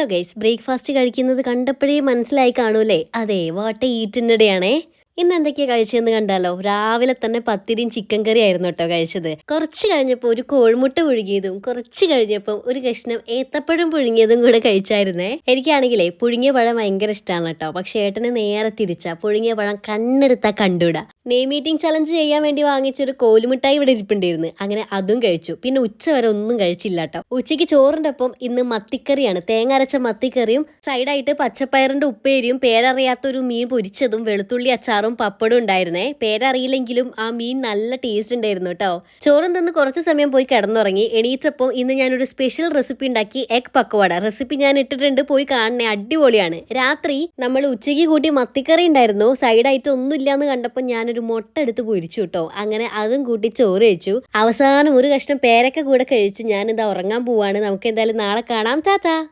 Hello guys, breakfast കഴിക്കുന്നത് കണ്ടപ്പോഴേ മനസ്സിലായി കാണൂലേ? അതെ, വാട്ട് ഈറ്റിനിടെയാണേ. ഇന്ന് എന്തൊക്കെയാ കഴിച്ചതെന്ന് കണ്ടാലോ? രാവിലെ തന്നെ പത്തിരിയും ചിക്കൻ കറി ആയിരുന്നു കേട്ടോ കഴിച്ചത്. കുറച്ച് കഴിഞ്ഞപ്പോൾ ഒരു കോഴിമുട്ട പുഴുങ്ങിയതും, കുറച്ച് കഴിഞ്ഞപ്പോൾ ഒരു കഷ്ണം ഏത്തപ്പഴം പുഴുങ്ങിയതും കൂടെ കഴിച്ചായിരുന്നേ. എനിക്കാണെങ്കിലേ പുഴുങ്ങിയ പഴം ഭയങ്കര ഇഷ്ടമാണ് കേട്ടോ. പക്ഷേ ഏട്ടന് നേരെ തിരിച്ചാ, പുഴുങ്ങിയ പഴം കണ്ണെടുത്താ കണ്ടൂടാ. നെയ് മീറ്റിംഗ് ചലഞ്ച് ചെയ്യാൻ വേണ്ടി വാങ്ങിച്ചൊരു കോലുമിഠായി ഇവിടെ ഇരിപ്പുണ്ടായിരുന്നു. അങ്ങനെ അതും കഴിച്ചു. പിന്നെ ഉച്ച വരെ ഒന്നും കഴിച്ചില്ല കേട്ടോ. ഉച്ചയ്ക്ക് ചോറിന്റെ ഒപ്പം ഇന്ന് മത്തിക്കറിയാണ്. തേങ്ങ അരച്ച മത്തിക്കറിയും സൈഡായിട്ട് പച്ചപ്പയറിന്റെ ഉപ്പേരിയും പേരറിയാത്തൊരു മീൻ പൊരിച്ചതും വെളുത്തുള്ളി അച്ചാറും പപ്പടും ഉണ്ടായിരുന്നേ. പേരറിയില്ലെങ്കിലും ആ മീൻ നല്ല ടേസ്റ്റ് ഉണ്ടായിരുന്നു കേട്ടോ. ചോറും തിന്ന് കുറച്ച് സമയം പോയി കിടന്നുറങ്ങി. എണീറ്റപ്പോൾ ഇന്ന് ഞാനൊരു സ്പെഷ്യൽ റെസിപ്പി ഉണ്ടാക്കി, എഗ് പക്കവട. റെസിപ്പി ഞാൻ ഇട്ടിട്ടുണ്ട്, പോയി കാണണേ, അടിപൊളിയാണ്. രാത്രി നമ്മൾ ഉച്ചയ്ക്ക് കൂട്ടി മത്തിക്കറി ഉണ്ടായിരുന്നു. സൈഡായിട്ട് ഒന്നുമില്ലാന്ന് കണ്ടപ്പോൾ ഞാനൊരു മുട്ട എടുത്ത് പൊരിച്ചു കേട്ടോ. അങ്ങനെ അതും കൂട്ടി ചോറ് കഴിച്ചു. അവസാനം ഒരു കഷ്ണം പേരക്ക കൂടെ കഴിച്ച് ഞാനിതാ ഉറങ്ങാൻ പോവാണ്. നമുക്ക് എന്തായാലും നാളെ കാണാം. ടാറ്റാ.